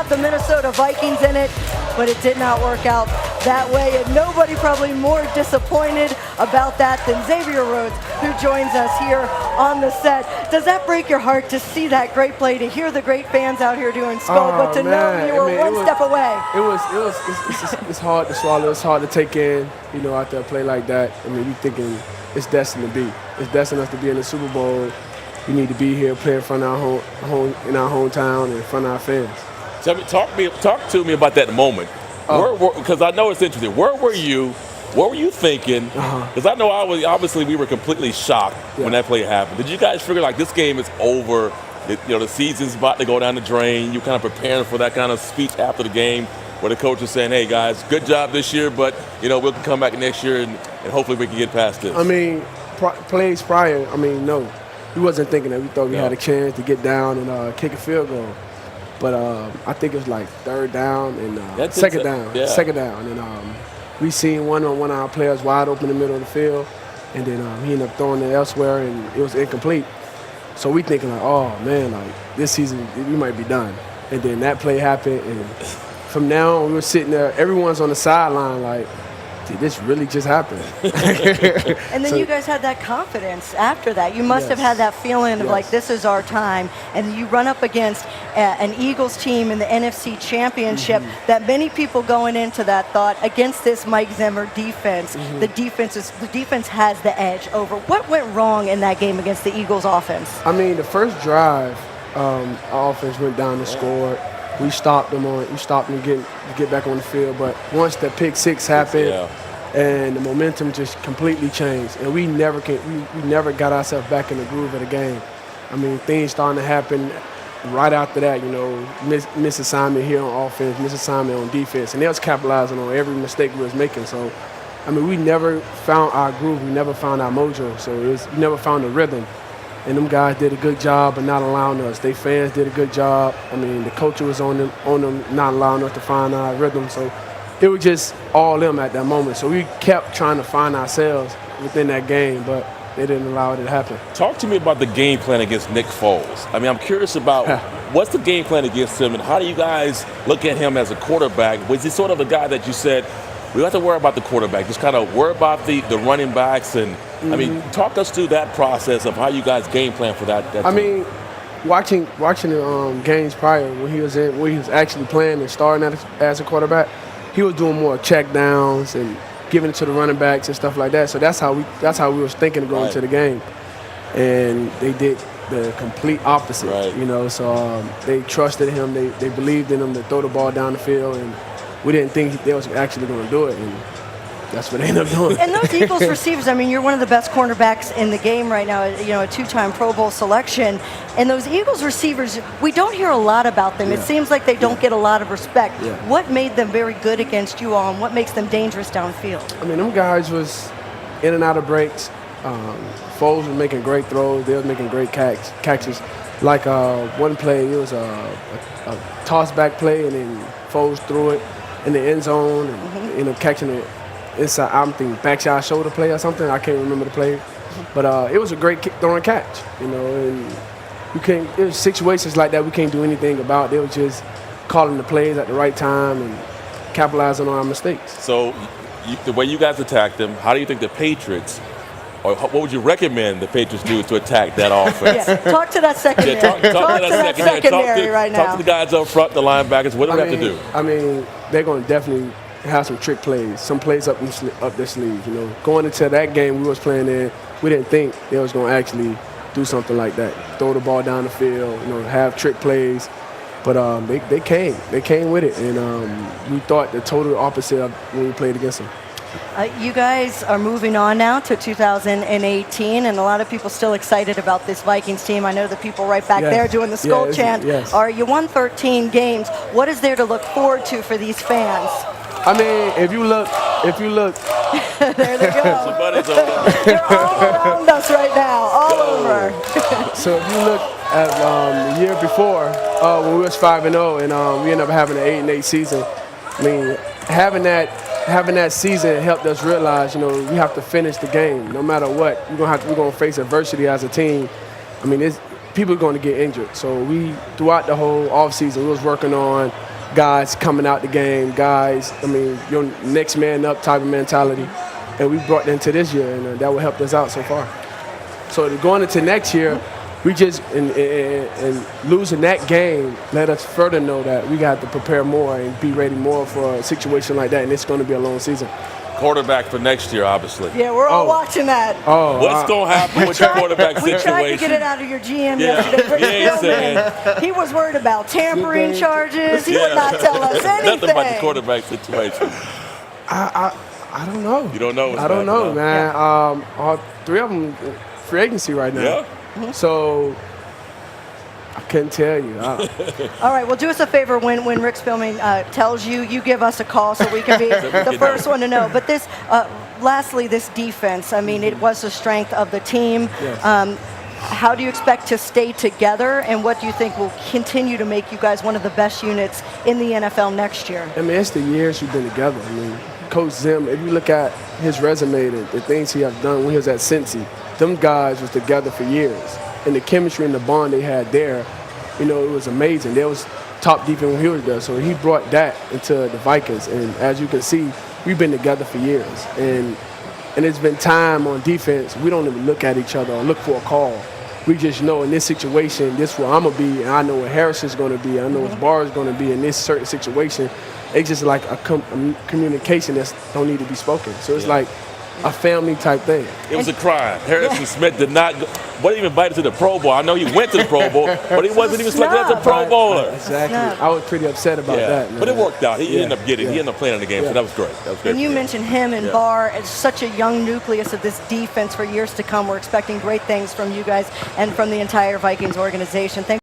got the Minnesota Vikings in it, but it did not work out that way. And nobody probably more disappointed about that than Xavier Rhodes, who joins us here on the set. Does that break your heart to see that great play, to hear the great fans out here doing skull, but to know you were one step away? It's hard to swallow. It's hard to take in, after a play like that. I mean, you're thinking it's destined to be. It's destined us to be in the Super Bowl. We need to be here, play in front of our hometown, and in front of our fans. Talk to me about that moment. Because I know it's interesting. Where were you? What were you thinking? Because I know obviously we were completely shocked when that play happened. Did you guys figure like this game is over? The season's about to go down the drain. You kind of preparing for that kind of speech after the game, where the coach is saying, "Hey guys, good job this year, but we'll come back next year and hopefully we can get past this." I mean, plays prior. I mean, no, we wasn't thinking that. We thought we had a chance to get down and kick a field goal. But I think it was like third down and second down, and we seen one of our players wide open in the middle of the field, and then he ended up throwing it elsewhere, and it was incomplete. So we thinking like, oh man, like this season we might be done. And then that play happened, and from now on we were sitting there, everyone's on the sideline like, did this really just happen? And then you guys had that confidence after that. You must have had that feeling of like, this is our time. And you run up against an Eagles team in the NFC Championship that many people going into that thought against this Mike Zimmer defense. The defense has the edge over. What went wrong in that game against the Eagles offense? I mean, the first drive, our offense went down and scored. We stopped them to get back on the field. But once the pick six happened, and the momentum just completely changed, and we never got ourselves back in the groove of the game. I mean, things starting to happen right after that. Misassignment here on offense, misassignment on defense, and they was capitalizing on every mistake we was making. So, I mean, we never found our groove. We never found our mojo. So we never found the rhythm. And them guys did a good job of not allowing us. They fans did a good job. I mean, the coach was on them not allowing us to find our rhythm. So it was just all them at that moment. So we kept trying to find ourselves within that game, but they didn't allow it to happen. Talk to me about the game plan against Nick Foles. I mean, I'm curious about what's the game plan against him, and how do you guys look at him as a quarterback? Was he sort of the guy that you said, we don't have to worry about the quarterback, just kind of worry about the running backs? And I mean, talk us through that process of how you guys game plan for that I mean, watching the games prior when he was actually playing and starting as a quarterback, he was doing more check downs and giving it to the running backs and stuff like that. So that's how we was thinking of going to the game, and they did the complete opposite. So they trusted him, they believed in him to throw the ball down the field, and we didn't think they was actually going to do it, and that's what they ended up doing. And those Eagles receivers, I mean, you're one of the best cornerbacks in the game right now, a two-time Pro Bowl selection. And those Eagles receivers, we don't hear a lot about them. It seems like they don't get a lot of respect. What made them very good against you all, and what makes them dangerous downfield? I mean, them guys was in and out of breaks. Foles was making great throws. They was making great catches. Like one play, it was a toss-back play, and then Foles threw it in the end zone and ended up catching it inside. I'm thinking backside shoulder play or something. I can't remember the play, but it was a great throwing catch. And you can't. It was situations like that we can't do anything about. They were just calling the plays at the right time and capitalizing on our mistakes. So, the way you guys attacked them, how do you think the Patriots, or what would you recommend the Patriots do to attack that offense? Talk to that secondary. Talk to that secondary right now. Talk to the guys up front, the linebackers. What do we have to do? I mean, they're going to definitely have some trick plays, some plays up their sleeves. Going into that game we was playing in, we didn't think they was going to actually do something like that, throw the ball down the field, have trick plays. But they came with it, and we thought the total opposite of when we played against them. You guys are moving on now to 2018, and a lot of people still excited about this Vikings team. I know the people right back there doing the skull chant. You won 13 games. What is there to look forward to for these fans? I mean, if you look, there they go. Somebody's over. They're all around us right now, all over. So if you look at the year before, when we was 5-0, and we ended up having an 8-8 season. I mean, having that season helped us realize, we have to finish the game no matter what. We're gonna face adversity as a team. I mean, people are going to get injured. So throughout the whole offseason, we was working on guys coming out the game, guys, your next man up type of mentality. And we brought that into this year, and that will help us out so far. So going into next year, we just, and losing that game let us further know that we got to prepare more and be ready more for a situation like that, and it's going to be a long season. Quarterback for next year, obviously. Yeah, we're all watching that. What's going to happen with your quarterback situation? We tried to get it out of your GM yesterday. He was worried about tampering charges. He would not tell us anything. Nothing about the quarterback situation. I don't know. You don't know? I don't know, man. Yeah. All three of them free agency right now. Yeah. So I couldn't tell you. All right, well, do us a favor when Rick Spielman tells you, you give us a call so we can be the first one to know. But this, lastly, this defense, it was the strength of the team. Yes. How do you expect to stay together, and what do you think will continue to make you guys one of the best units in the NFL next year? It's the years we've been together. Coach Zim, if you look at his resume, the things he has done when he was at Cincy, them guys was together for years. And the chemistry and the bond they had there, it was amazing. They was top defense when he was there. So he brought that into the Vikings. And as you can see, we've been together for years. And it's been time on defense. We don't even look at each other or look for a call. We just know in this situation, this is where I'm going to be, and I know where Harrison's going to be. I know where Barr's going to be in this certain situation. It's just like a communication that don't need to be spoken. So it's like a family type thing. It was a crime. Harrison Smith wasn't even invited to the Pro Bowl. I know he went to the Pro Bowl, but he wasn't even selected as a Pro Bowler. Exactly. I was pretty upset about that. Man. But it worked out. He ended up getting. He ended up playing in the game, so that was great. And you mentioned him and Barr as such a young nucleus of this defense for years to come. We're expecting great things from you guys and from the entire Vikings organization. Thank